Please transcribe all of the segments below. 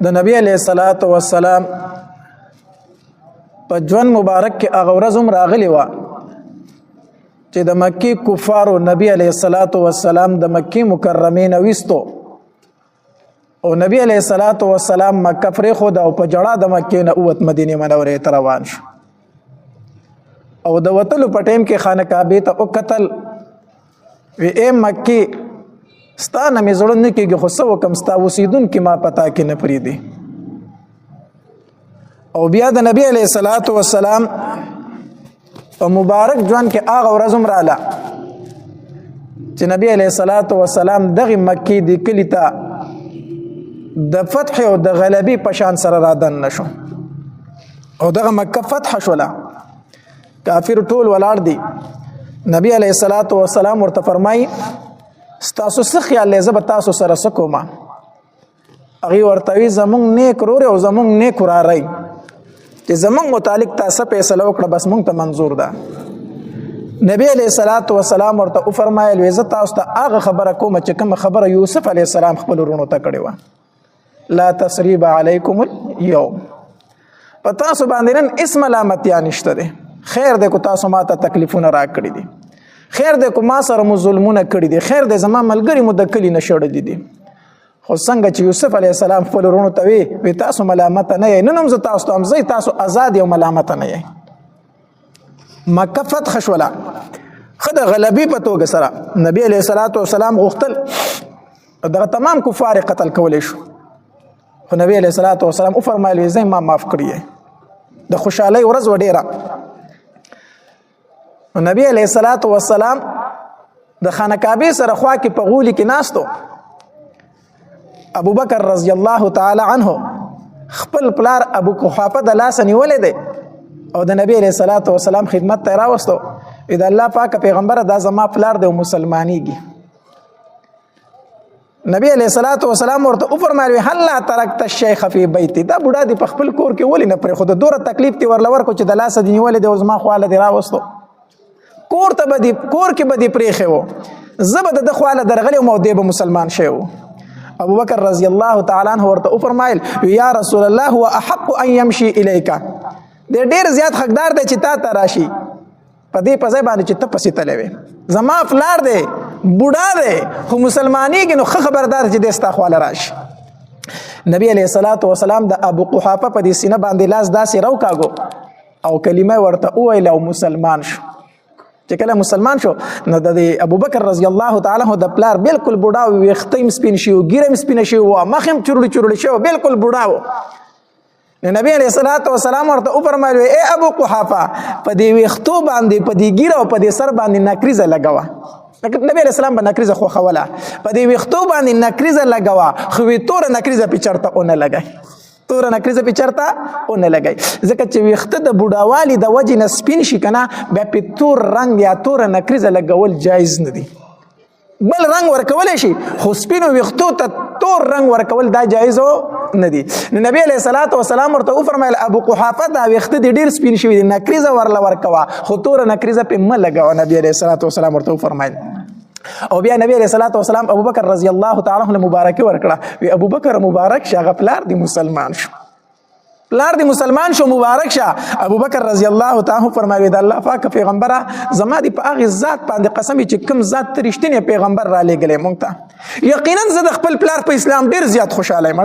د نبی علیه الصلاۃ والسلام په ژوند مبارک کې هغه ورځ هم راغلی وه چې د مکی کفارو نبی علیه الصلاۃ والسلام د مکی مکرمې نه ویستو او نبی علیه الصلاۃ والسلام مکه پرېښود او په جړه د مکې نه ووت مدینې منورې ته روان شو او د وتلو په ټیم کې خانه کعبې ته وکتل وی اے مکی ستا نه مې زړه نه کېږي خو څه وکړم ستا اوسېدونکي ما پتا کې نه پرېږدي او بیا د نبی علیه الصلاۃ والسلام په مبارک ژوند کې هغه ورځ هم راله چې نبی علیه الصلاۃ والسلام دغې مکې د کلي ته د فتح او د غلبې په شان سره رادن نشو او دغه مکه فتح شوله کافر ټول ولاړ دي نبی علیه الصلاۃ والسلام ورته فرمایي ستاسو څه خیال دی زه به تاسو سره څه کوم هغې ورته وي زمونږ نیک ورور او زمونږ نیک وراری چې زمونږ متعلق تا څه فیصله وکړه بس مونږ ته منظور ده نبی علیه الصلاۃ والسلام ورته وفرمایل وی زه تاسو ته هغه خبره کوم چې کومه خبره یوسف علیه السلام خپل وروڼو ته کړې وه لا تثریب علیکم اليوم په تاسو باندې نن هېڅ ملامتیا نشته دی خیر دی که تاسو ما ته تکلیفونه راکړي دي خیر دی که ما سره مو ظلمونه کړي دي خیر دی زما ملګري مو د کلي نه شړلي دي خو څنګه چې یوسف علیه السلام خپل وروڼو ته وی تاسو ملامته نه یئ نن هم زه تاسو ته هم زه تاسو آزاد یو ملامته نه یئ مکه فتح شوله ښه د غلبې په توګه سره نبی علیه الصلاۃ والسلام غوښتل دغه تمام کفار قتل کولی شو خو نبی علیه الصلاۃ والسلام وفرمایل زه ما معاف کړی د خوشحالۍ ورځ و ډېره نبی علیه الصلاۃ والسلام د خانه کعبې سره خوا کې په غولي کې ناستو ابو بکر رضی الله تعالی عنه خپل پلار ابو قحافه د لاسه نیولی دی او د نبی علیه الصلاۃ والسلام خدمت ته یې راوستو د الله پاک پیغمبره دا زما پلار دی او مسلمانېږي نبی علیه الصلاۃ والسلام ورته وفرمایل هلا ترکت الشیخ فی بیتی دا بوډا دی په خپل کور کې ولې نه پرېښود دوره تکلیف دې ورله ورکړو چې د لاسه دې نیولی دی او زما خواله دې راوستو کور کې به دې پرېښی و زه به د ده خواله درغلی وم او دی به مسلمان شوی و ابو بکر رضی الله تعالی عنه ورته وفرمایل یا رسول الله هو احق ان یمشي الیک دی ډېر زیات حقدار دی چې تا ته راشي په دې په ځای باندې چې ته پسې تللی وې زما پلار دی بوډا دی خو مسلمانېږي نو ښه خبردار چې دی ستا خواله راشي نبی علیه الصلاۃ والسلام د ابو قحافه په دې سینه باندې لاس داسې راوکاږو او کلمه ورته وویل او مسلمان شو چې کله مسلمان شو نو د ابو بکر رضی الله تعالی عنہ د پلار بالکل بوډا و ویښته یې سپین شوي و ږیره یې سپینه شوي وه مخ یې چورړي چورړي شوی بالکل بوډا و نبی علیه الصلاۃ والسلام ورته وفرمایل ای ابو قحافه په دې ویښتو باندې په دې ږیره او په دې سر باندې نکریزه لګوه نبی علیه السلام به نکریزه خوښوله په دې ویښتو باندې نکریزه لګوه خو وی توره نکریزه پې چېرته ونه لګئ توره نکریزه پې چېرته ونه لګئ ځکه چې ویښته د بوډاوالي د وجې نه سپین شي که نه بیا پې تور رنګ یا توره نکریزه لګول جایز نه دي بل رنګ ورکولی شي خو سپینو ویښتو ته تور رنګ ورکول دا جایزو نه دي نو نبی علیه الصلاۃ والسلام ورته وفرمایل ابو قحافه دا ویښته دې ډېر سپین شوي دي نکریزه ورله ورکوه خو توره نکریزه پې مه لګوه نبی علیه الصلاۃ والسلام ورته وفرمایل او بیا نبی علیه الصلاۃ والسلام ابو بکر رضی الله تعالی عنہ مبارکي ورکړه وی ابو بکر مبارک شه هغه پلار دی مسلمان شو پلار دی مسلمان شو مبارک شه ابو بکر رضی الله تعالی فرمایي د الله پاک پیغمبره زما دی په هغه ذات باندې قسم چې کوم ذات ته رښتینی پیغمبر را لېږلی مونږ ته یقینا زه د خپل پلار په اسلام ډېر زیات خوشحاله یم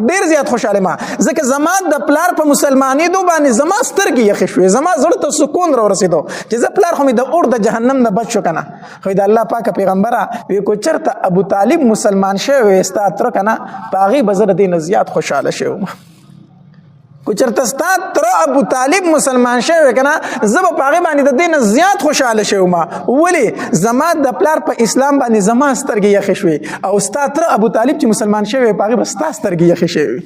ځکه زما د پلار په مسلمانېدو باندې زما سترګې یخې شوې زما زړه ته سکون راورسېدو چې زه پلار خو مې د اور د جهنم نه بچ شو که نه خو د الله پاکه پیغمبره وی کو چېرته ابو طالب مسلمان شوی وی ستا تره که نه په هغې به زه د دې نه زیات خوشحاله شوی وم کو چېرته ستا تره ابو طالب مسلمان شوی که نه زه به په هغې باندې د دې نه زیات خوشحاله شوی وم ولې زما د پلار په اسلام باندې زما سترګې یخې شوې او ستا تره ابو طالب چې مسلمان شوی په هغې به ستا سترګې یخې شوې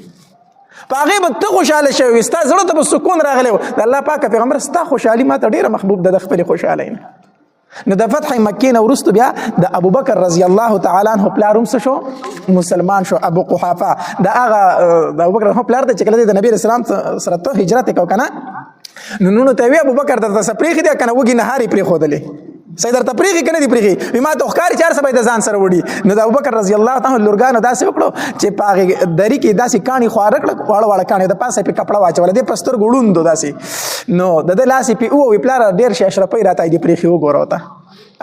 په هغې به ته خوشحاله شوی ستا زړه ته به سکون راغلی و د الله پاکه پیغمبر ستا خوشحالي ما ته ډېره محبوب ده د خپلې خوشحالۍ نه نو د فتح مکې نه وروسته بیا د ابو بکر رضی الله تعالی عنہ پلار هم څه شو مسلمان شو ابو قحافه د هغه د ابو بکر پلار ته چې کله د نبی اسلام سره ته هجرت وکړو که نه نو ته وی ابو بکر درته څه پرېښي دی که نه وږي نهار یې پرېښودلې سید درته پریخي کنه دی پریخي ما ته ښکاری 400 به ځان سره وړي نو د ابوبکر رضی الله تعالی لورګانو داسې وکړو چې پاغه دری کې داسې کانی خوار کړ واړه کانی د پاسه په کپڑا واچول دي پستر ګړوندو داسې نو د لاسې په او پلار ډیر شي اشرفي راته دی پریخي وګورو تا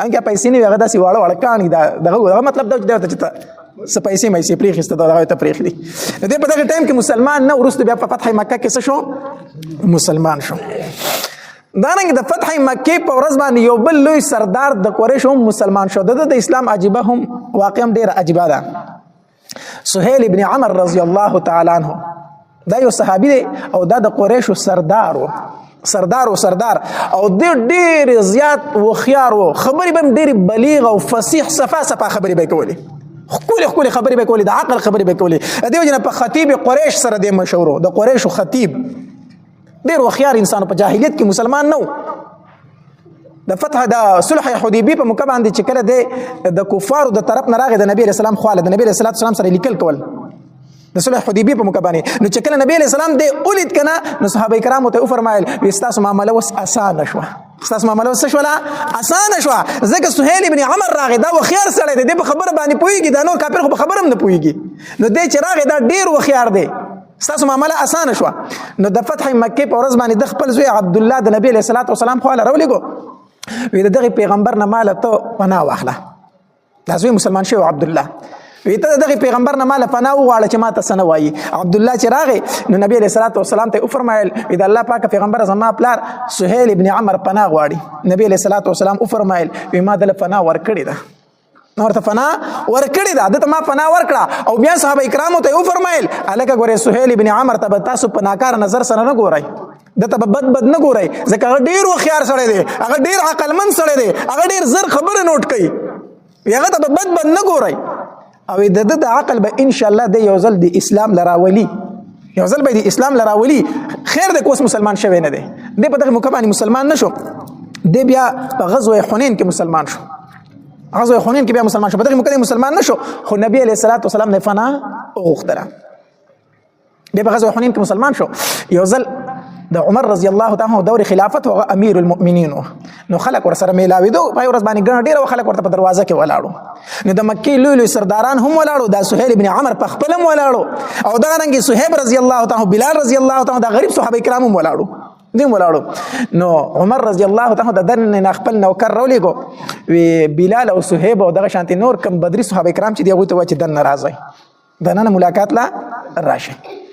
انګه پیسې نه هغه داسې واړه کانی دغه مطلب دا چې څه پیسې مې پریخسته دغه ته پریخ دي د په دغه ټایم کې مسلمان نه ورسته بیا په فتح مکه کې څه شو مسلمان شو دانګ د فتح مکه په ورځ باندې یو بل لوی سردار د قریش هم مسلمان شو د اسلام عجيبه هم واقعا ډیر عجيبه ده سهيل ابن عمر رضی الله تعالی عنہ دا یو صحابي دی او دا د قریش سردار او ډیر زیات وخيار و خبري به ډیر بلیغ او فصیح صفه خبري به کولی خپل خبري به کولی د عقل خبري به کولی دیو جن په خطیب قریش سره د مشورو د قریش خطیب ډیر وخيار انسان په جاهلیت کې مسلمان نو د فتح د صلح حدیبیه په موقع باندې چې کله د کفارو د طرف نه راغی د نبی رسول الله خواله د نبی رسول الله سره لیکل کول د صلح حدیبیه په موقع باندې نو چې کله نبی رسول الله د اولید کنه نو صحابه کرامو ته فرمایل استاسو معاملې وس اسانه شو استاسو معاملې وس شولا اسانه شو ځکه سهيل ابن عمر راغی دا وخيار سره دی په خبره باندې پويږي دا نور کافر خو خبرم نه پويږي نو دې چې راغی دا ډیر وخيار دی ستاسو معامله اسانه شو نو د فتح مکه په ورځ باندې د خپل زوی عبد الله د نبی صلی الله علیه وسلم خو راولېګو وی دغه پیغمبر نه مال ته پناه واخله دا زوی مسلمان شو عبد الله وی ته دغه پیغمبر نه مال پناه وغواړه چې ما ته سن وایي عبد الله چې راغی نو نبی صلی الله علیه وسلم ته فرمایل وی د الله پاک پیغمبر زما پلار سهيل ابن عمر پناه غواړي نبی صلی الله علیه وسلم فرمایل وی ما دل پناه ورکړی ده نو ورته فنا ورکړی دا دته ما فنا ورکړه او بیا صحابه کرامو ته فرمایل الکه ګوره سهيل ابن عمر ته تاسو په ناکار نظر سره نه ګورئ دته بد نه ګورئ ځکه ډیر وخيار سره دی هغه ډیر عقلمن سره دی هغه ډیر زر خبره نوٹ کوي هغه ته بد نه ګورئ او د عقل به ان شاء الله د یو ځل د اسلام لراولي یو ځل به د اسلام لراولي خیر د کوس مسلمان شوی نه دی د په دغه موقع باندې مسلمان نشو د بیا په غزوه حنین کې مسلمان شو غزوه حنین کې بیا مسلمان شو په دغه موقع کې مسلمان نشو خو نبی علیہ الصلوۃ والسلام نه فنا وغوښتله بیا په غزوه حنین کې مسلمان شو یو ځل د عمر رضی الله تعالی عنہ دور خلافت او امیر المؤمنین نو خلک ور سره میلاوي دو پای ورځ باندې ګڼ ډیر خلک ورته په دروازه کې ولاړو نو د مکی لوی سرداران هم ولاړو د سهيل ابن عمر په خپل هم ولاړو او دا رنګ صہیب رضی الله تعالی بلال رضی الله تعالی د غریب صحابه کرام هم ولاړو دیم ولاړو نو عمر رضی الله تعالی د دن خپل نوکر رولېګو وی بلال او صہیب او دغه شانتي نور کم بدري صحابه کرام چې دی غوته و چې دن ناراضي دنه ملاقات لا راشه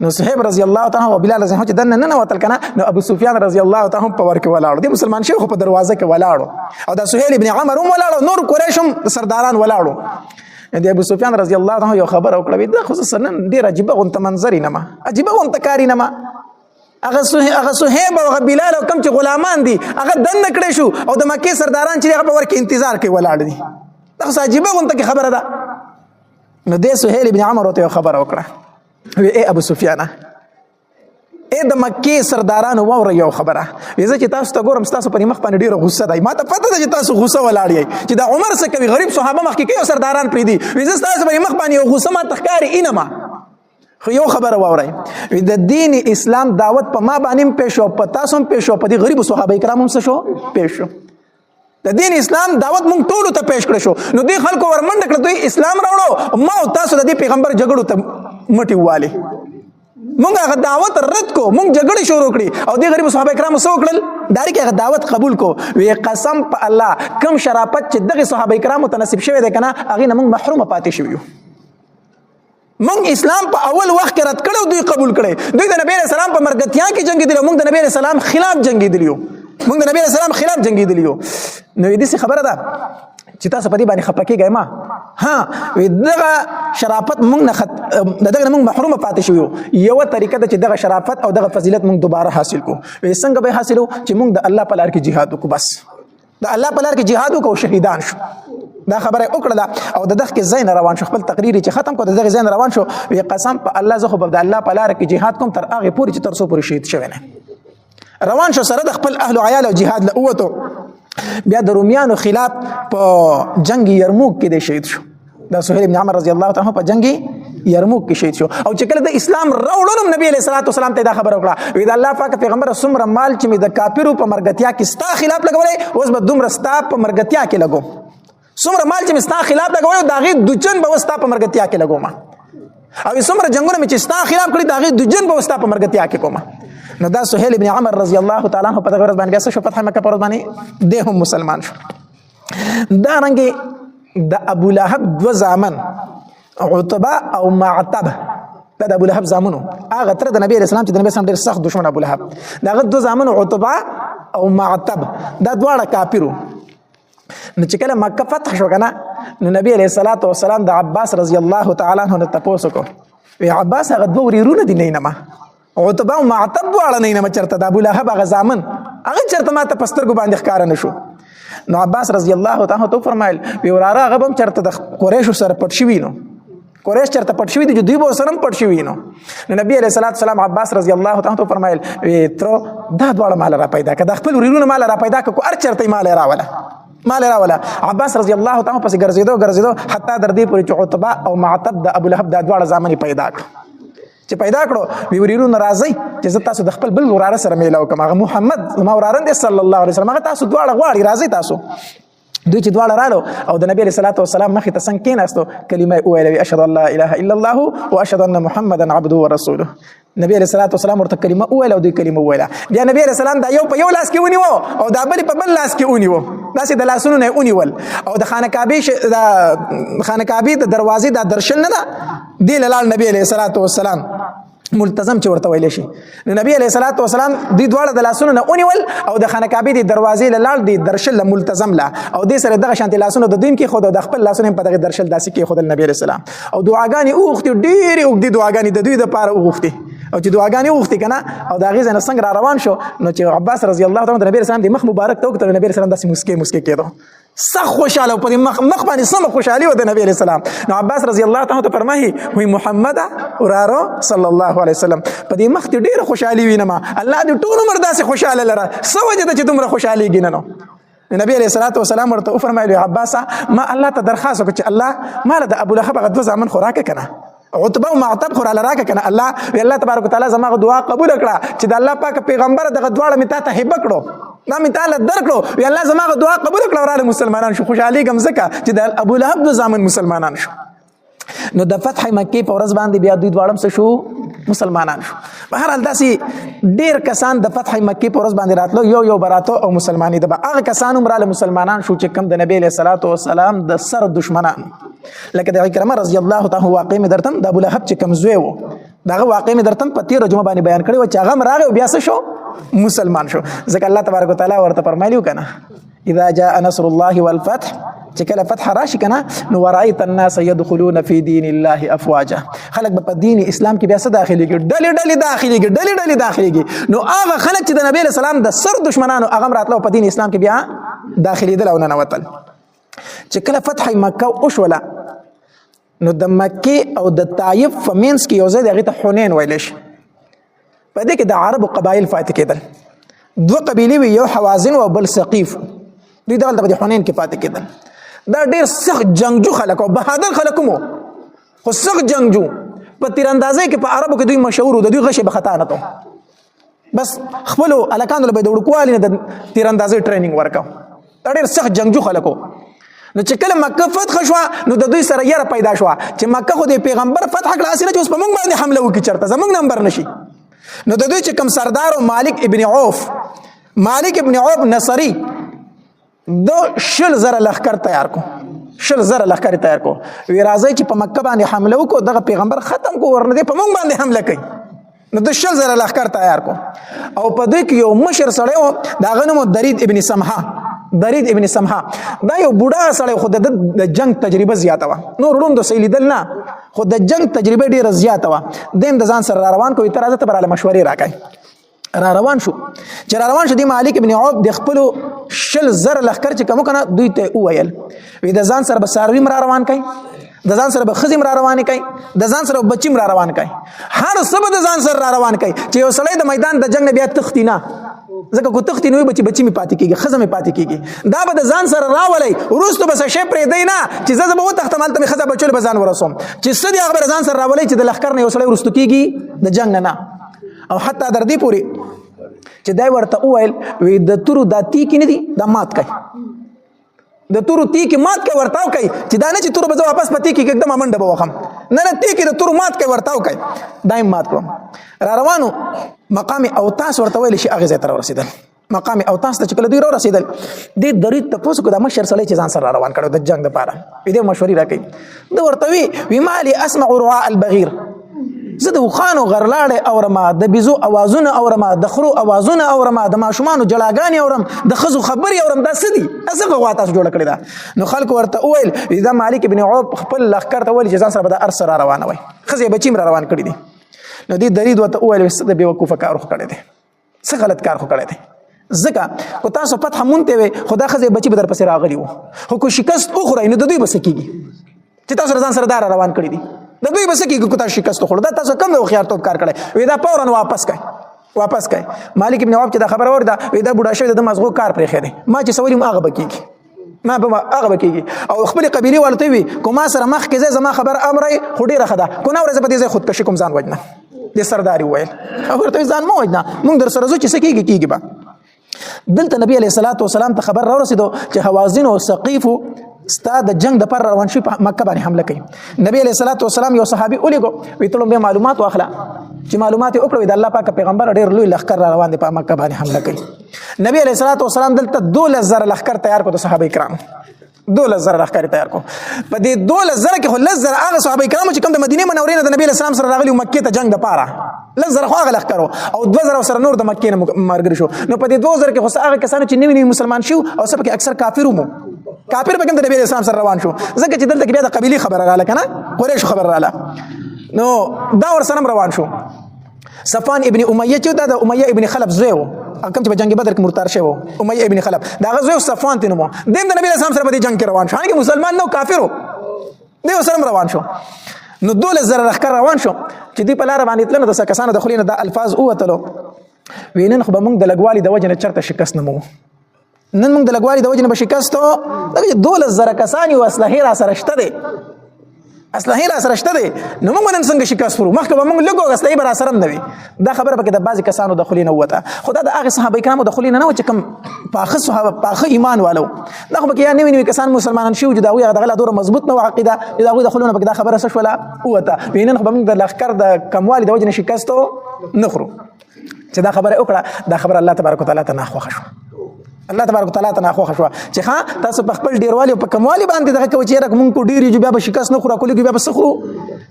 نو صہیب رضی الله تعالی او بلال رضی الله چې دنه نه وتل کنه نو ابو سفیان رضی الله تعالی په ورکه ولاړو د مسلمان شیخ په دروازه کې ولاړو او د سهيل ابن عمر هم ولاړو نور قریش هم سرداران ولاړو د ابو سفیان رضی الله تعالی یو خبر او کړی دا خصوصا ډیر عجیب غونته منظر نه ما عجیب غونته کاری نه ما هغه صہیب او بلال او کم چې غلامان دي هغه دنه کړی شو او د مکه سرداران چې هغه په ورکه انتظار کوي ولاړ دي دا عجیب غونته کی خبره ده نو د سهيل ابن عمر ته خبر وکړه اے ابو سفیان اے د مکه سردارانو وره یو خبره زه چې تاسو ته ګورم تاسو په مخ باندې ډیره غوسه دی ما ته پته ده چې تاسو غوسه ولاړی چې دا عمر څخه کوي غریب صحابه مخ کې سرداران پری دي زه تاسو په مخ باندې یو غوسه ما تخکاری اینما خو یو خبره ووري د دین اسلام دعوت په ما باندې پېښو په تاسو هم پېښو په دي غریب صحابه کرام هم څه شو پېښو د دین اسلام دعوت مونږ ټول ته پېښ کړو شو نو دې خلکو ورمنډ کړ دوی اسلام راوړو ما او تاسو د دې پیغمبر جګړو ته مټي واله مونږ هغه دعوت رد کو مونږ جګړه شروع کړې او د غریب صحابه کرام سو کړل داري کې هغه دعوت قبول کو وی قسم په الله کم شرافت چې دغه صحابه کرام ته نصیب شوی دی کنه هغه نه مونږ محروم پاتې شو مونږ اسلام په اول وخت کې رد کړو دوی قبول کړي دوی د نبی رسول الله په مرګتیا کې جنگي دي مونږ د نبی رسول الله خلاف جنگي دي مونږ د نبی رسول الله خلاف جنگي دي نو دې خبره ده چې تاسو په دې باندې خپکیږئ ما ها دغه شرافت مونږ نه دغه مونږ محروم پاتې شو یو طریقه ده چې دغه شرافت او دغه فضیلت مونږ دوباره حاصل کو څنګه به حاصلو چې مونږ د الله په لار کې jihad وکړو بس د الله په لار کې jihad وکړو شهیدان شو دا خبره وکړه او دغه کې زین روان شو خپل تقریر چې ختم کو دغه زین روان شو وی قسم په الله زه خو د الله په لار کې jihad کوم تر هغه پورې چې تر څو پورې شهید شوی نه روان شو سره د خپل اهل او عیال او jihad له اوته بیا د رومیانو خلاف په جنگ یرموک کې د شهید شو د سهيل ابن عمر رضی الله تعالی په جنگ یرموک کې شهید شو. او چې کله د اسلام راوړلو نبی علیه الصلاۃ والسلام ته دا خبره وکړه وی د الله پاک پیغمبر څومره مال چې مې د کافرو په مرګتیا کې ستا خلاف لګولې اوس به دومره ستا په مرګتیا کې لګو څومره مال چې مې ستا خلاف لګولې د هغې دوجن به ستا په مرګتیا کې لګوم او څومره جنګونه مې چې ستا خلاف کړي د هغې دوجن به ستا په مرګتیا کې کوم. نو دا سهیل ابن عمر رضی الله تعالی عنہ په دغه ورځ باندې بیا څه شو فتح مکه په ورځ باندې دی هم مسلمان شو. دا رنګې د ابو لهب دوه زامن عتبه او معتب دا د ابو لهب زامنو هغه تر د نبی علیه السلام چې د نبی اسلام ډېر سخت دشمن ابو لهب د هغه دوه زامنو عتبه او معتب دا دواړه کافرو. نو چې کله مکه فتح شو که نه نو نبی علیه الصلاۃ والسلام د عباس رضی الله تعالی عنه نه تپوس وکړو وی عباس هغه دوه ورېرونه دي نه نما عتبه او معتب دواړه نه نما چېرته د ابو لهب هغه زامن هغه چېرته ما ته په سترګو باندې ښکاره نه شو. نو عباس رضی الله تعالی عنه فرمایل وی وراره هغه به هم چېرته د قریشو سره پټ شوي نو قریش چېرته پټ شوي دي چې دوی به ورسره هم پټ شوي نو نبي علیه الصلاۃ والسلام عباس رضی الله تعالی عنه فرمایل وی ترو دا دواړه مال را پیدا کړه د خپل ورېرونه مال را پیدا کړه هر چېرته یې مال یې راوله. عباس رضی الله تعالی عنه پسې ګرځېدو حتی در دې پورې چې عتبه او معتب د ابو لهب دا دواړه زامن یې پیدا کړو. چې پیدا کړو وی ورېرونه راځئ چې زه تاسو د خپل بل وراره سره میلاو کړم هغه محمد زما وراره دی صلی الله علیه وسلم هغه تاسو دواړه غواړي راځئ تاسو. دوی چې دواړه رالو او د نبی علیه الصلاۃ والسلام مخې ته څنګ کېناستو کلمه یې وویله اشهد ان لا اله الا الله واشهد ان محمدا عبده ورسوله. نبی علیه الصلاۃ والسلام ورته کلمه وویله او دوی کلمه وویله. بیا نبی علیه السلام دا یو په یو لاس کې ونیو او دا بل په بل لاس کې ونیو داسې د لاسونو نه یې ونیول او د خانه کعبې د دروازې دا درشل نه ده دې له لاړ نبی علیه الصلاۃ والسلام ملتزم چې ورته ویلی شي. نو نبی علیه الصلاۃ والسلام دوی دواړه د لاسونو نه ونیول او د خانه کعبې د دروازې له لاړ د درشل له ملتزم له او دې سره دغه شانتې لاسونه د دوی هم کېښود او د خپل لاسونه هم په دغه درشل داسې کېښودل نبي علیه السلام او دعاګانې وغوښتې ډېرې اوږدې دعاګانې د دوی دپاره وغوښتې او چې دعاګانې وغوښتې که نه او د هغې ځای نه څنګه را روان شو نو چې عباس رضی الله تعالی د نبي علیه السلام د مخ مبارک ته وکتل نبي علیه السلام داسې مسکې کېدو سخت خوشحاله په دې مخ باندې سمه خوشحالي وه د نبي علیه السلام. نو عباس رضی الله تعالی ته فرمایي وایي محمد وراره صلی الله علیه وسلم په دې مخ دې ډېره خوشحالي وینم الله دې ټول عمر داسې خوشحاله لره څه وجه ده چې دومره خوشحالېږي نه نو نبی علیه الصلاۃ والسلام ورته وفرمایل عباسه ما الله ته درخواست وکړه چې الله ما له د ابو لهب هغه دوه زامن خو راکړه که نه عتبه او معتب خو راله راکړه که نه الله تبارک وتعالی زما هغه دعا قبوله کړه چې د الله پاک پیغمبر دغه دواړه مې تا ته هبه کړو دا مې تعالی درکړو وی الله زما هغه دعا قبوله کړه وراله مسلمانان شو خوشحالېږم ځکه چې د ابو لهب دوه زامن مسلمانان شو. نو د فتح مکې په ورځ باندې بیا دوی دواړه څه شو مسلمانان شو. بهرحال داسې ډېر کسان د فتح مکې په ورځ باندې راتلو یو براتو او مسلمانې ده هغه کسان هم راله مسلمانان شو چې کوم د نبی علیه الصلاۃ والسلام د سر دشمنان لکه د عکرمه رضی الله تعالی واقع مې درته د ابو لهب چې کوم زوی و دغه واقع مې درته په تېره جمعه باندې بیان کړی و چې هغه هم راغی او بیا څه شو مسلمان شو. ځکه الله تبارک وتعالی ورته فرمایلي و که نه اذا جاء نصر الله والفتح چې کله فتح راشي که نه نو ورأیت الناس يدخلون في دین الله افواجا خلک به په دین اسلام کې بیا څه داخلېږي ډلې داخلېږي نو هغه خلک چې د نبي علیه السلام د سر دشمنانو هغه هم راتلو په دین اسلام کې بیا داخلېدل او ننوتل. چې کله فتح مکه وشوله نو د مکې او د طایف په منځ کې یو ځای د هغې ته حنین ویلی شي په دې کې د عربو قبایل پاتې کېدل دوه قبیلې وي یو حوازن او بل ثقیف دوی دغلته په دې حنین کې پاتې کېدل. دا ډېر سخت جنگجو خلک او بهادر خلک هم خو سخت جنگجو په تیراندازۍ کې په عربو کې دوی مشهور وو د دوی غشې به خطا نه تو بس خپلو هلکانو له به د وړوکوالي نه د تیراندازۍ ټریننګ ورکو دا ډېر سخت جنگجو خلک وو. نو چې کله مکه فتح شوه نو د دوی سره یره پیدا شوه چې مکه خو د پیغمبر فتح کړه هسې نه چې اوس په موږ باندې حمله وکړي چېرته زموږ نمبر نه شي. نو د دوی چې کوم سردار و مالک ابن عوف نصري دو 100,000 لښکر تیار کو 100,000 لښکر تیار کو وی راځئ چې په مکه باندې حمله وکړو دغه پیغمبر ختم کو ورنه دی په موږ باندې حمله کوي نو د 100,000 لښکر تیار کو او په دوی کې یو مشر سړی و د هغه نوم درید ابن سمحه دا یو بوډا سړی خو د جنگ تجربه زیاته وه نور ړوند د صحیح لیدل نه خو د جنگ تجربه ډېره زیاته وه دیم د ځان سره را روان کو ته راځه ته به راله مشورې راکوي را روان شو چې را روان شو دی مالک ابن عوف د خپلو 100,000 لښکر چې کوم کنه دوی ته وویل وی د ځان سره به څاروي را روان کوي د ځان سره به ښځې را روانې کوي د ځان سره به بچي را روان کوي هر څه به د ځان سره را روان کوي چې یو سړی د میدان د جنګ نه بیا تښتي نه ځکه کو تختی نو بچی می پاتې کیږي خزه می پاتې کیږي دا به د ځان سره راولي ورستو بس شی پرې دی نه چې زه به وتختمل ته خزه بچول به ځان ورسوم چې سدي هغه ځان سره راولي چې د لخر نه وسړی ورستو کیږي د جنگ نه او حتی در دې پوری چې دای ورته وویل وی د تورو د تیکی نه دي د مات کوي د تورو تیکی مات کوي ورتاو کوي چې دا نه چې تورو به واپس پتی کې एकदम منډه به وخم نه تیکی د تورو مات کوي ورتاو کوي دایم مات کړم را روانو مقام اوتاس ورته ویل شي هغه ځای ته رسیدل مقام اوتاس ته چې کله دوی رسیدل دې درې تاسو کو د مشر سره چې ځان سره روان کړو د جنگ لپاره دې مشورې راکې د ورته وی مالي اسمع رعاء البغير زه د وخانو غرلاړې اورما د بيزو اوازونه اورما د خرو اوازونه اورما د ماشومان جلاګانی اورم د خزو خبري اورم دا سدي اسغه غواته جوړ کړی دا نو خلکو ورته ویل دا مالک ابن عوف خپل لخر ته ویل چې ځان سره به د ارس را روانه وي خزي بچیم را روان کړی دي نو دې درید وته ویل چې د بیوقوفه کار کړی دي څه غلط کار کړی دي ځکه کو تاسو فتح مونته وي خدا خزي بچي بدر پسې راغلی وو خو کو شکست اخرى نه د دوی بس کیږي چې تاسو ځان سره دار روان کړی دي د دوی بس کیږي کو تاسو شکست خوردا تاسو کم نو خيار توپ کار کړی وې دا فورن واپس کړي مالک ابن عوف چې دا خبر وردا وې دا بوډا شوی د مزغو کار پرې خېده ما چې سوالم هغه بکیږي ما به هغه بکیږي او خپل قبيله ولته وي کوما سره مخ کې زما خبر امرای خډي رخدا کو نو ورځ په دې خودکشي کوم ځان وجنه د سرداري ویل خبر ته ځان مو وجنه مونږ در سره زو چې سکیږي با دلته نبی عليه الصلاه والسلام ته خبر را رسیدو چې حوازن او ثقيف استاد جنگ د پر روان شي په مکه باندې حمله کوي نبی عليه الصلاه والسلام یو صحابي ولګو وی ته له معلومات واخلا چې معلومات وکړو د الله پاک پیغمبر ډیر لوی لخر روان دي په مکه باندې حمله کوي نبی عليه الصلاه والسلام دلته 2000 لخر تیار کړو صحابه کرام 2000 لخر تیار کو په دې 2000 کې خو لزر هغه صحابه کرام چې کوم د مدینه منورې نه د نبی اسلام سره راغلي مکه ته جنگ د پاره لزر خو هغه لخر او 2000 سره نور د مکه نه مرګ شو نو په دې 2000 کې خو هغه کسانو چې نوی مسلمان شو او سب کې اکثر کافر وو کافر به کوم د نبی اسلام سره روان شو ځکه چې دلته کې بیا د قبيله خبر رااله کنه قریش خبر رااله نو دا ور سره روان شو صفوان ابن امیه چې دا د امیه ابن خلف زوی وو کوم چې په جنگ بدر کې مرتد شوی وو امیه ابن خلف دا غزوه صفوان تنمو د نبی اسلام سره په جنگ کې روان شو هغه مسلمان نو کافر وو دی سره روان شو نو 2000 لخر روان شو چې دی په لار باندې تلنه د کسانو د خلینو د الفاظ اوتلو وینن خو به موږ د لګوالي د وجنه چرته شکست نمو نن موږ د لګوالي د وجنه به شکستو د 2000 کسانی او اسلحه را سره شته دي اسلحه را سره شته دي نو موږ نن څنګه شکست ورو مخکې به موږ لګو اسلحه به را سره نه وي دا خبره پکې د بعضی کسانو د خلینو وته خدا د هغه صحابه کرامو د خلینو نه چې کوم پاخه صحابه پاخه ایمان والو دا خو پکې یا نوی کسان مسلمانان شو چې دا وی هغه دغه مضبوط نو عقیده دا وی د خلینو پکې دا خبره سره ولا وته وینن خو موږ د لخر د کموالي د وجنه شکستو نخرو چې دا خبره وکړه دا خبره الله تبارک وتعالى ته نه خوښ شو الله تبارک وتعالى ته نه خوښ شو چې ها تاسو په خپل ډیروالي په کموالي باندې دغه کوي چې موږ کو ډیری جو بیا به شکست نه خورا کولی بیا به سخرو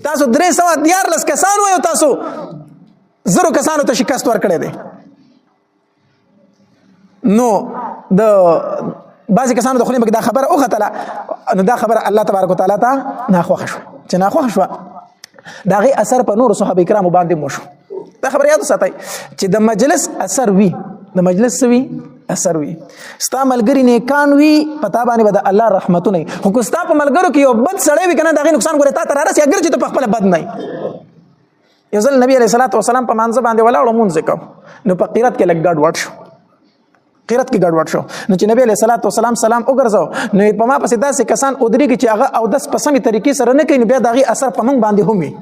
تاسو 314 کسان وایو تاسو زرو کسانو ته شکست ورکړی دی نو د بعضی کسانو د خلینو کې دا خبره اوختله نو دا خبره الله تبارک وتعالى ته نه خوښ شو چې نه خوښ شو دا غي اثر په نور صحابه کرامو باندې مو شو دا خبره یاد ساتئ چې د مجلس اثر وی د مجلس وی اثر وی ستا ملګری نیکان وی پتا باندې به د الله رحمتونه خو کو ستا په ملګرو کې یو بد سړی وی کنه دا غي نقصان ګوري تا تر راسي اگر چې ته په خپل بد نه یو ځل نبی عليه الصلاه والسلام په مانځ باندې ولاړو مونږ وکړو نو په قرات کې لګ ګډ وډ شو قرات کې ګډ وډ شو نو چې نبی عليه الصلاه والسلام سلام وګرځاو نو په ما پسې داسې کسان ودري کې چې هغه او داس په سمې طریقې سره نه کوي بیا دغه اثر په مونږ باندې همي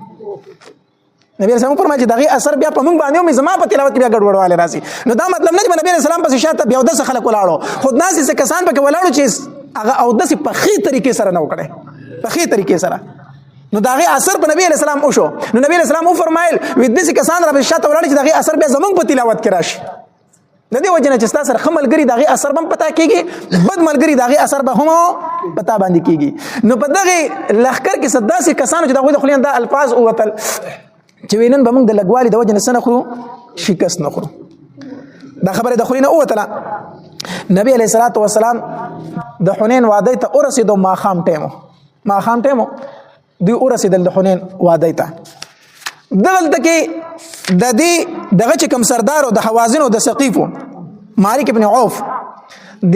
نبی رسول الله فرمایي چې دغه اثر بیا په موږ باندې هم زما په تلاوت کې بیا ګډوډواله راځي نو دا مطلب نه چې نبی رسول الله پسې شاته بیا د خلک ولاړو خود ناس یې کسان پکې ولاړو چې هغه او د په خي طریقې سره نه وکړي په خي طریقې سره نو دغه اثر په نبی رسول الله او شو نو نبی رسول الله فرمایل وې د کسان را په شاته ولاړو چې دغه اثر بیا زموږ په تلاوت کې راشي د دې وجنه چې تاسو سره خملګری دغه اثر بم پتا کیږي بد ملګری دغه اثر به هم پتا باندې کیږي نو په دغه لخر کې صداسي کسانو چې دغه خلین د الفاظ او وتل چې وینن به موږ د لګوالي د وجنه سره خورو شکست نه خورو دا خبره د خلینو اوتله نبی علیہ الصلوۃ والسلام د حنین وعده ته ورسېدو ما خام ټیمو دی ورسېدل د حنین وعده ته دغلته کې د دې دغه چې کم سردار او د حوازن او د ثقيف مالک ابن عوف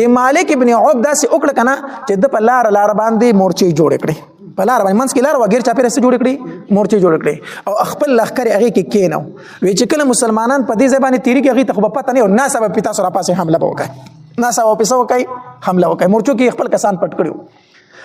د مالک ابن عوف داسې وکړه کنه چې د په لار باندې مورچې جوړ کړي په لار باندې منځ کې لار وغیر چا پیرسته جوړ کړي مورچې جوړ کړي او خپل لخر هغه کې کینو وی چې کله مسلمانان په دې ځبانه تیری کې هغه ته خو پته نه او ناسبه پتا سره پاسه حمله وکړي ناسبه پیسو وکړي حمله وکړي مورچو کې خپل کسان پټ کړو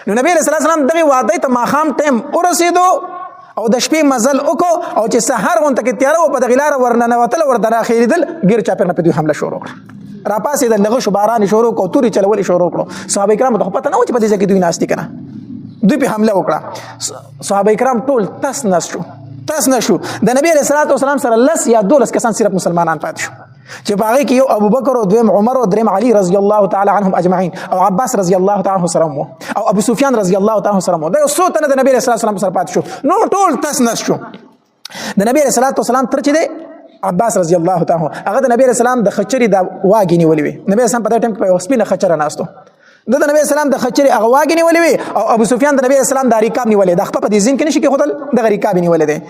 نو نبی رسول الله سلام دغه وعده ته ماخام ټیم ورسېدو او د شپې مزل وکړو او چې سحر غونته کې تیار و په دغه لار ورننوتل ورته راخېدل غیر چا پر نه په حمله شروع کړ را پاسې د لغه شو باران شروع کو توري چلول شروع کړو صحابه کرام ته پته نه و چې په دې ځای کې دوی ناشتي کنه دوی په حمله وکړه صحابه کرام ټول تاس نشو د نبی رسول الله سلام سره لس یا 12 کسان صرف مسلمانان پاتې شو چې باغی کې یو ابو بکر او دویم عمر او دریم علی رضی الله تعالی عنهم اجمعین او عباس رضی الله تعالی عنه سره او ابو سفیان رضی الله تعالی عنه سره دا څو تنه د نبی رسول الله سره پاتې شو نو ټول تاس نشو د نبی رسول الله سلام تر چې دی عباس رضی الله تعالی عنه هغه د نبی رسول الله د خچری د واګینی ولوي نبی رسول په دې ټیم کې په سپینه خچره ناستو د نبی اسلام د خچری هغه واګنی ولوي او ابو سفیان د نبی اسلام د ریکاب نیولې د خپل په دې ځین کې نشي کې خدل د ریکاب نیولې ده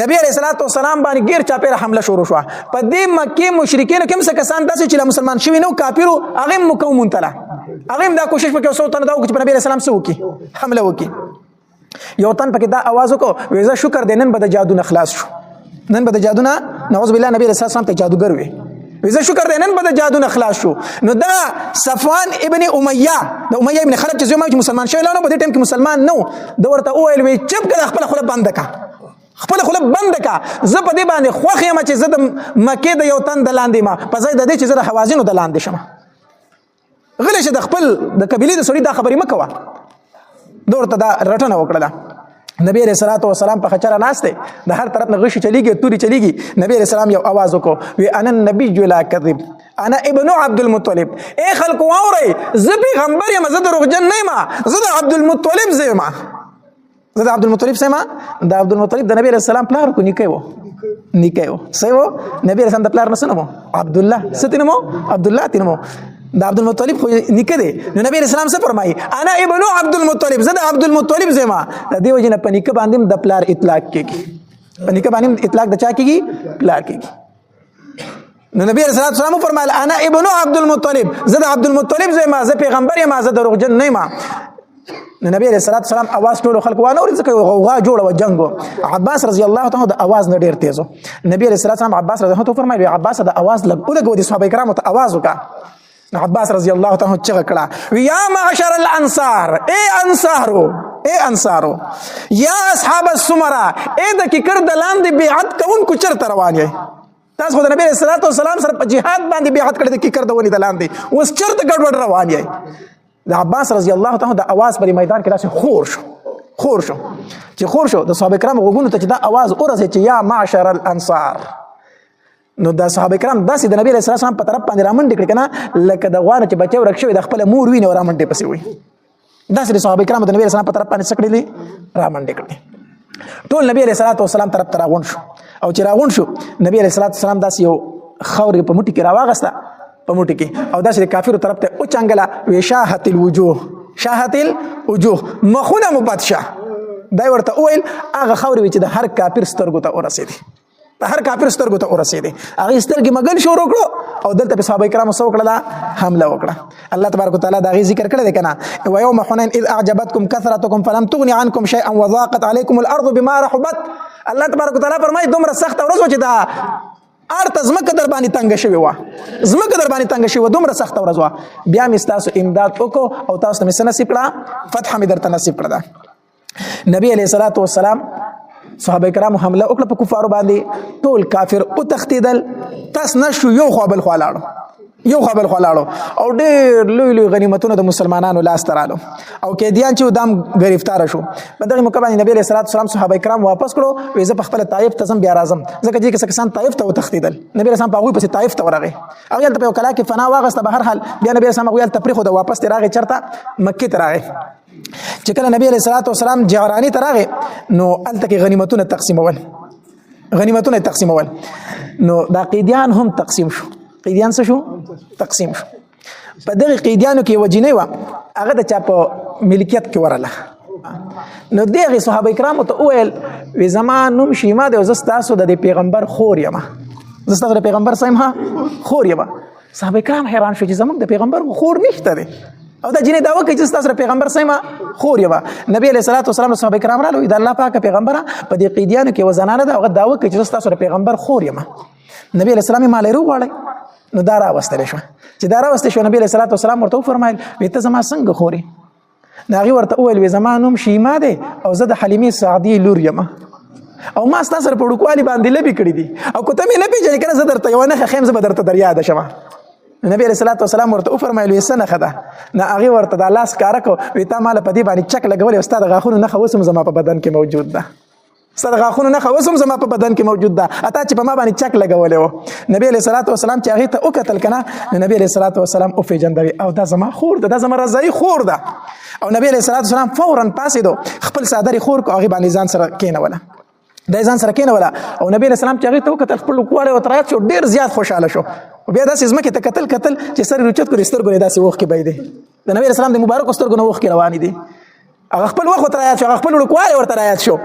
نبی علیہ الصلوۃ والسلام باندې غیر چا پیر حمله شروع شو په دې مکه مشرکین کوم څه کسان داسې چې مسلمان شوی نو کافرو هغه مقاومون تلا هغه دا کوشش وکړ سو تن دا چې نبی اسلام سو کی حمله وکي یو تن پکې دا आवाज وکړو ویزه شکر دینن به د جادو نه خلاص شو نن به د جادو نه نعوذ بالله نبی رسول الله ته جادوګر وي ویزه شکر دینن به د جادو نه خلاص شو نو دا صفوان ابن امیہ د امیہ ابن خلف چې زما مسلمان شوی نو په دې ټیم کې مسلمان نو د ورته اویل وی چپ کړه خپل خپل بند کا خپل بند کا زه په دې باندې خوښ یم چې زه د مکه د یو تن د لاندې ما په ځای د دې چې زه د حوازینو د لاندې شم غلی شه د خپل د قبیلې د سړي دا خبرې مکوه دورته دا رټنه وکړه نبی رسول الله والسلام په خچره ناشته د هر طرف نه غشي چلیږي توري چلیږي نبی رسول الله یو आवाज وکړو وی انا النبي لا کذب انا ابن عبد المطلب اے خلق واوري زه پیغمبر یم زه دروغجن نه یم زه د عبد المطلب زما زه د عبد المطلب سما د عبد المطلب د نبی رسول الله پلار کو نیکه و سیو نبی رسول الله د پلار نسنمو عبد الله ستنمو عبد الله تنمو د عبد المطلب خو نیکه دی نو نبی رسول الله فرمایي انا ابن عبد المطلب زه د عبد المطلب زما د دیو جن په نیکه باندې د پلار اطلاق کیږي په نیکه باندې اطلاق د چا کیږي پلار کیږي نو نبی رسول الله فرمایي انا ابن عبد المطلب زه د عبد المطلب زما زه پیغمبر یم زه دروغجن نه یم نو نبی علیہ الصلوۃ والسلام आवाज ټول خلق وانه ورته کوي غوغا جوړه و جنگو عباس رضی الله تعالی د आवाज نه ډیر تیزو نبی علیہ الصلوۃ والسلام عباس رضی الله تعالی فرمایي عباس د आवाज لګو د صحابه کرامو ته आवाज وکړه عباس رضی الله تعالی چغه کړه یا معشر الانصار اے انصارو یا اصحاب السمرا اے د ککر د لاندې بیعت کوون کو چرته روان یې تاسو خو د نبی علیہ الصلوۃ والسلام سره په jihad باندې بیعت کړی د ککر د ونی د لاندې اوس چرته ګډوډ روان یې د عباس رضی الله تعالی د आवाज پر میدان کې داسې خور شو د صحابه کرام وګونو ته چې دا आवाज اورسه چې یا معشر الانصار نو د صحابه کرام داسې د نبی رسول الله په طرف باندې رامنډ کړي کنه لکه د غوانه چې بچو ورکشوي د خپل مور ویني رامنډ پسې وي داسې د صحابه کرام د نبی رسول الله په طرف باندې سکړي رامنډ کړي ټول نبی رسول الله والسلام طرف ته راغون شو او چې راغون شو نبی رسول الله والسلام داسې یو خوري په موټي کې راواغسته په موټي کې او داسې کافرو طرف ته او چنګلا وشاهت الوجوه مخونه مبادشه دا ورته ویل هغه خوري چې د هر کافر سترګو ته ورسېدي د هر کافر سترګو ته ورسېدي هغه سترګې مګن شروع کړو او دلته په صحابه کرامو سو کړه حمله وکړه الله تبارک وتعالى دا غي ذکر کړی دی کنه و يوم حنين اذ اعجبتكم كثرتكم فلم تغن عنكم شيئا وضاقت عليكم الارض بما رحبت الله تبارک وتعالى فرمایي دومره سخت ورځ چې دا ارته زمکه در باندې تنگ شوی و زمکه در باندې تنگ شوی دومره سخت ورځ و بیا مې تاسو امداد وکړو او تاسو ته نصیب کړه فتح مې درته نصیب کړه نبی علیہ الصلوۃ والسلام صحابه کرام حمله وکړه په کفارو باندې ټول کافر او تختیدل تاس نشو یو خو بل خلاړو او ډېر لوی غنیمتونه د مسلمانانو لاس ترالو او قیدیان چې دام گرفتار شو په دغه موقع باندې نبی رسول الله صحابه کرام واپس کړو وې زه په خپل طائف ته بیا راځم ځکه چې کسان طائف ته تختیدل نبی رسول الله په هغه پسې طائف ته ورغی هغه ته په کلا کې فنا واغسته به هر حال بیا نبی رسول الله تفریح د واپس راغی چرته مکه ته راغی چې کله نبی علیہ الصلوۃ والسلام جعرانی ته راغی نو الته غنیمتونه تقسیمول نو دا قیدیان هم تقسیم شو قیدیان څه شو تقسیم شو په دغه قیدیانو کې وجینه و هغه د چا په ملکیت کې ورله نو دغه صحابه کرامو ته ویل وی زمانوم شیما د زستاسو د پیغمبر خور یم زستاسو د پیغمبر سایم ها خور یم صحابه کرام حیران شو چې زموږ د پیغمبر خور نشته دی او دا جنې دا وکړي چې تاسو سره پیغمبر سیمه خور یم. نبی علیه الصلاۃ والسلام صحابه کرام راغلو د الله پاک پیغمبره په دې قیدیانو کې وزنانه ده هغه دا وکړي چې تاسو سره پیغمبر خور یم. نبی علیه السلام مال ورو غواړي نو دا راوستل شو. چې دا راوستل شو نبی علیه الصلاۃ والسلام ورته فرمایل وی ته زما څنګه خوري؟ ناغي ورته وویل وی زما نوم شیما دی او زه د حلیمې سعدي لور یم او ما ستاسو سره په وړوکوالي باندې لبې کړي دي او که ته مې نه پېژنې که نه زه درته یوه نښه ښیم زه به درته در یاده شمه. نبی علیه الصلاۃ والسلام ورته وفرمیل وی څه نښه ده؟ نه هغې ورته دا لاس ښکاره کړو وی تا ما له په دې باندې چک لګولی او ستا د غاښونو نښه اوس هم زما په بدن کې موجود ده. ستا د غاښونو نښه اوس هم زما په بدن کې موجود ده اتا چې په ما باندې چک لګولی و. نبی علیه الصلاۃ والسلام چې هغې ته وکتل که نه نو نبی علیه الصلاۃ والسلام وپېژندوي او دا زما خور ده، دا زما رضایي خور ده. او نبی علیه الصلاۃ والسلام فورا پاڅېدو خپل څادر یې خور کړو هغې باندې ځان سره کېنوله دا ځان سره کېنوله او نبی علیه السلام چې هغې ته وکتل خپل وړوکوالی ورته رایاد شو ډېر زیات خوشحاله شو. بیا داسې ځمکې ته کتل چې سر یې اوچت کړو سترګو یې داسې اوښکې بهېدې د نبی علیه السلام د مبارکو سترګو نه اوښکې روانې دي. هغه خپل وخت ورته رایاد شو هغه خپل وړوکوالی ورته رایاد شو.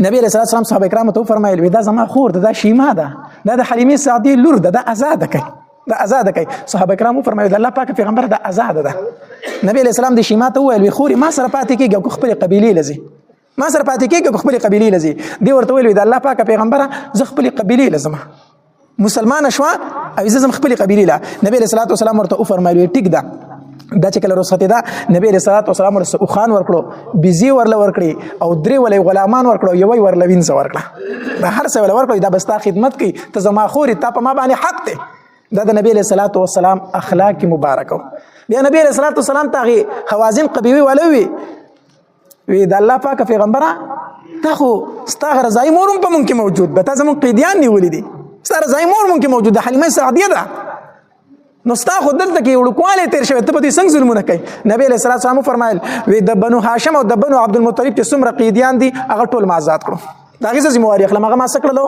نبی علیه السلام صحابه کرامو ته وفرمایل وی دا زما خور ده، دا شیما ده، دا د حلیمې سعدي لور ده، دا ازاده کوي دا ازاده کوي. صحابه کرامو وفرمایل د الله پاک پیغمبر دا ازاده ده. نبی علیه السلام د شیما ته وویل وی خورې ما سره پاتې کېږي او خپلې قبیلې لځي ما سره پاتې کېږي او خپلې قبیلې لځي. دی ورته ویل وی د الله پاک پیغمبره زه خپلې قبیلې لځم مسلمانه شوه او زه ځم خپلې قبیلې له. نبی علیه الصلاۃ والسلام ورته وفرمایل وی ټیک ده دا چې کله رخصتې ده نبی علیه الصلاۃ والسلام ورته اوښان ورکړو بیزې ورله ورکړې او درې وله غلامان ورکړو یوه یې ورله وینځه ورکړه دا هر څه ورله ورکړو دا به ستا خدمت کوي ته زما خورې تا په ما باندې حق دی. دا د نبی علیه الصلاۃ والسلام اخلاق مبارکه. بیا نبی علیه الصلاۃ والسلام ته هغې حوازن قبیلې والا وی د الله پاک پیغمبره تا خو ستا هغه رضایي مور هم په مونږ کې موجود ده، تا زمونږ قیدیان نیولي دي، ستا رضایي مور مونږ کې موجود ده، حلیمه سعدیه ده، نو ستا خو دلته کې وړوکوالی تېر شوی ته په دې څنګه ظلمونه کوي؟ نبی علیه الصلاۃ والسلام وفرمایل وی د بنو هاشم او د بنو عبدالمطلب چې څومره قیدیان دي هغه ټول ما آزاد کړو د هغې څه ذمواري اخلم هغه ما څه کړلو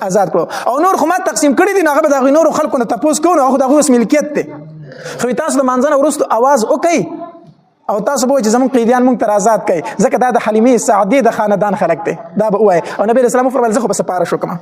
آزاد کړو او نور خو ما تقسیم کړي دي نو هغه به د هغوی نورو خلکو نه تپوس کوو نو هغه د هغوی اوس ملکیت دی. خو تاسو د مانځه نه وروستو اواز وکئ او تاسو به وایئ چې زموږ قیدیان موږ ته آزاد کوي ځکه دا د حلیمې سعدي د خاندان خلک دی دا به ووایي. او نبي علیه السلام وفرمایل زه خو به سپارش وکړم.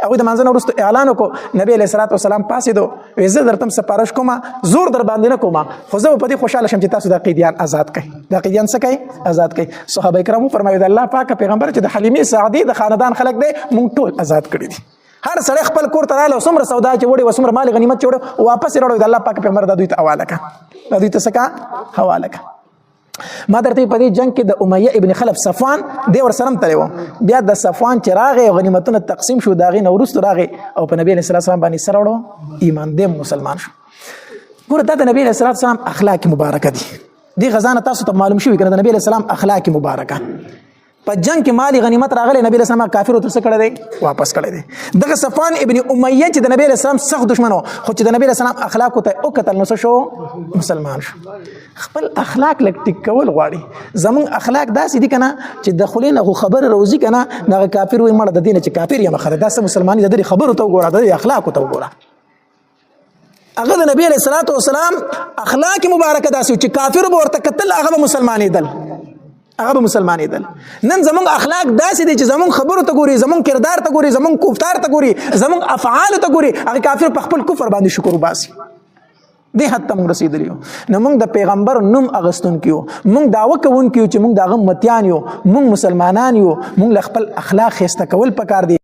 هغوی د مانځه نه وروسته اعلان وکړو نبي علیه الصلاۃ والسلام پاڅېدو وایي زه درته هم سپارش کوم زور در باندې نه کوم خو زه به په دې خوشحاله شم چې تاسو دا قیدیان آزاد کوئ. دا قیدیان څه کوي؟ آزاد کوي. صحابه کرام وفرمایل د الله پاک پیغمبر چې د حلیمې سعدي د خاندان خلک دی موږ ټول آزاد کړي دي. هر سړی خپل کور ته راغلی او څومره سودا چې وړې وه څومره مال غنیمت چې وړې واپس یې راوړی د الله پاک پیغمبر دا دوی ته حواله کړه دا دوی ته څه کړه حواله کړه. ما درته په دې جنگ کې د امیه ابن خلف صفوان دی ورسره هم تللی و. بیا د صفوان چې راغی او غنیمتونه تقسیم شو د هغې نه وروستو راغی او په نبي علیه السلام باندې سر وړو ایمان دی مسلمان شو. ګوره دا د نبي علیه السلام اخلاق مبارکه دي. دې غذا نه تاسو ته معلوم شوي که نه د نبي علیه السلام اخلاق مبارکه. په جنگ کې مالی غنیمت راغلی نبی علیه السلام کافرو ته څه کړی دی؟ واپس کړی دی. دغه صفوان ابن امیه چې د نبی علیه السلام سخت دشمن و خو چې د نبی علیه السلام اخلاقو ته وکتل نو څه شو؟ مسلمان شو. خپل اخلاق لږ ټیک کول غواړي. زمونږ اخلاق داسې دي که نه چې د خولې نه خو خبره راوځي که نه نو هغه کافر وایي مړه د دې نه چې کافر یم ښه ده دا څه مسلماني د دې خبرو ته وګوره د دې اخلاقو ته وګوره. هغه د نبی علیه الصلاۃ والسلام اخلاق مبارکه داسې چې کافر به ورته کتل هغه به مسلمانېدل هغه به مسلمانېدل. نن زمونږ اخلاق داسې دي چې زمونږ خبرو ته ګوري زمونږ کردار ته ګوري زمونږ گفتار ته ګوري زمونږ افعالو ته ګوري هغه کافر په خپل کفر باندې شکر وباسي. دې حد ته موږ رسېدلي یو. نو موږ د پیغمبر نوم اخیستونکي یو موږ دعوه کوونکي یو چې موږ د هغه امتیان یو موږ مسلمانان یو موږ له خپل اخلاق ښایسته کول پکار دي.